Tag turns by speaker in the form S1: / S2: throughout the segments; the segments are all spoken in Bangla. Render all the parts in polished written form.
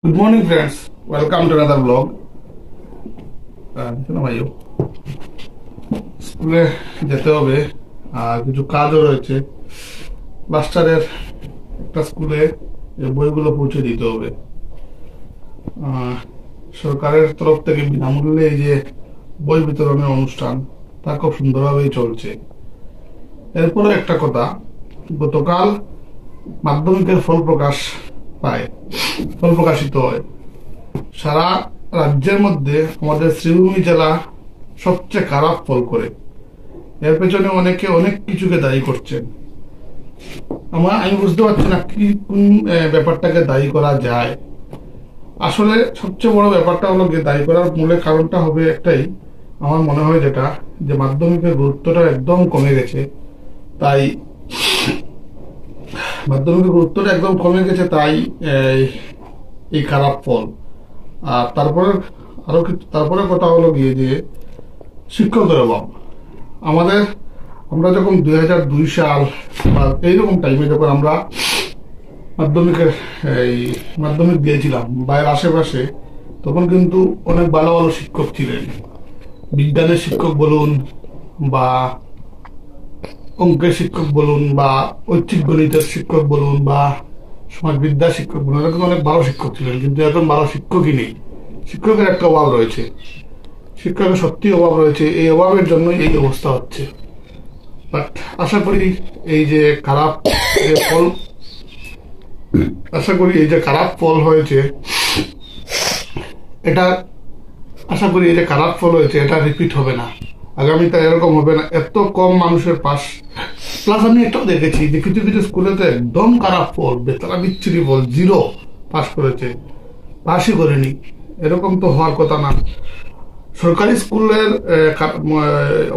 S1: Good morning, friends. Welcome to another vlog. শোনো ভাইও, স্কুলে যেতে হবে আর কিছু কাজও রয়েছে। মাস্টারের একটা স্কুলে বইগুলো পৌঁছে দিতে হবে। সরকারের তরফ থেকে বিনামূল্যে এই যে বই বিতরণের অনুষ্ঠান, তা খুব সুন্দরভাবেই চলছে। এরপরে একটা কথা, গতকাল মাধ্যমিকের ফল প্রকাশিত হয়। সারা রাজ্যের মধ্যে আমাদের শ্রীভূমি জেলা সবচেয়ে খারাপ ফল করে। এর পেছনে অনেকে অনেক কিছুকে দায়ী করছেন। আমি বুঝতে পারছি না কোন ব্যাপারটাকে দায়ী করা যায়। আসলে সবচেয়ে বড় ব্যাপারটা হলো যে দায়ী করার মূলে কারণটা হবে একটাই, আমার মনে হয় যেটা, যে মাধ্যমিকের গুরুত্বটা একদম কমে গেছে। তাই মাধ্যমিকের গুরুত্বটা একদম কমে গেছে, তাই এই খারাপ ফল। আর তারপরে কথা হলো গিয়ে যে শিক্ষকের অভাব। আমরা যখন 2002 সাল বা এইরকম টাইমে যখন আমরা মাধ্যমিক দিয়েছিলাম বাইরের আশেপাশে, তখন কিন্তু অনেক ভালো ভালো শিক্ষক ছিলেন। বিজ্ঞানের শিক্ষক বলুন বা অঙ্কের শিক্ষক বলুন বা ঐচ্ছিক গণিতের শিক্ষক বলুন বা সমাজবিদ্যার শিক্ষক বলুন, এরকম অনেক ভালো শিক্ষক ছিলেন। কিন্তু এখন ভালো শিক্ষকই নেই। শিক্ষকের একটা অভাব রয়েছে, শিক্ষকের সত্যি অভাব রয়েছে। এই অভাবের জন্যই এই অবস্থা হচ্ছে। বাট আশা করি এই যে খারাপ ফল হয়েছে, এটা রিপিট হবে না, আগামীতে এরকম হবে না। এত কম মানুষের পাস। প্লাস আমি এটাও দেখেছি যে কিছু কিছু স্কুলে তো একদম খারাপ ফল, বেতারা বিচ্ছিরি ফল, 0 পাস করেছে, পাসই করেনি। এরকম তো হওয়ার কথা না। সরকারি স্কুলের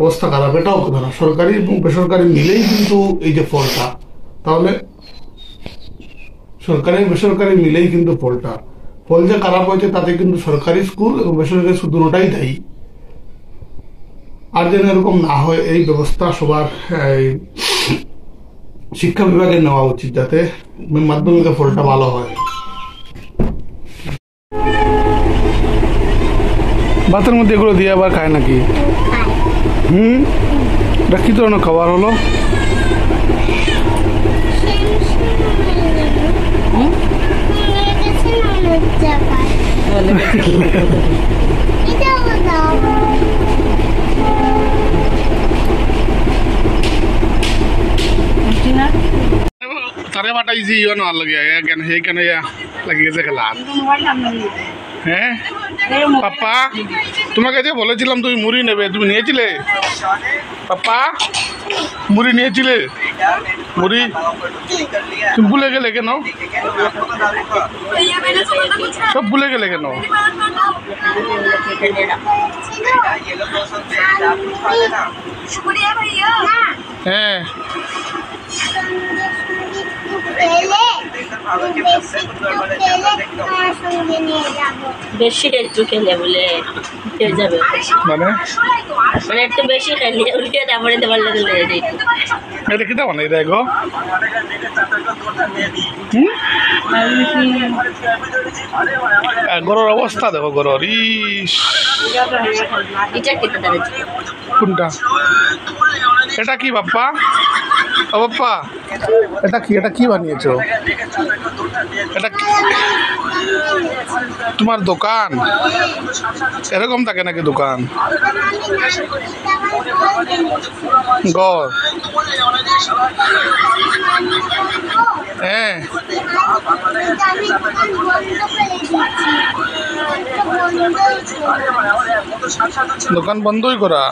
S1: অবস্থা খারাপ, এটাও কথা না। সরকারি এবং বেসরকারি মিলেই কিন্তু এই যে ফলটা, তাহলে সরকারি বেসরকারি মিলেই কিন্তু ফল যে খারাপ হয়েছে, তাতে কিন্তু সরকারি স্কুল এবং বেসরকারি স্কুল দুটোটাই দায়ী। আর যেন এরকম না হয়, এই ব্যবস্থা সবার শিক্ষা বিভাগে নেওয়া উচিত, যাতে মাধ্যমিকের ফলটা ভালো হয়। ভাতের মধ্যে এগুলো দিয়ে আবার খায় নাকি? এটা কি ধরনের খাবার হলো? তারে বাটাইছি ইও না লাগে কেন সেইখানে লাগি গেছে খেলা। হ্যাঁ পাপ্পা, তোমাকে যে বলেছিলাম তুমি মুড়ি নেবে, তুমি নিয়েছিলে? পাপ্পা মুড়ি নিয়েছিলে? মুড়ি তুমি ভুলে গেলে কেন? সব ভুলে গেলে কেন? হ্যাঁ
S2: বেশি একটু খেলে বলে যাবে,
S1: মানে
S2: একটু বেশি খেলে উল্টে তারপরে দেওয়ার লাগে।
S1: এটা কিটা বানাই দেয় গো? গরুর অবস্থা দেখো, গরুর কোনটা? এটা কি বাপ্পা? ও বাপ্পা, এটা কি বানিয়েছো? এটা তোমার দোকান? এরকম থাকে নাকি দোকান? ঘর? হ্যাঁ দোকান বন্ধই করা।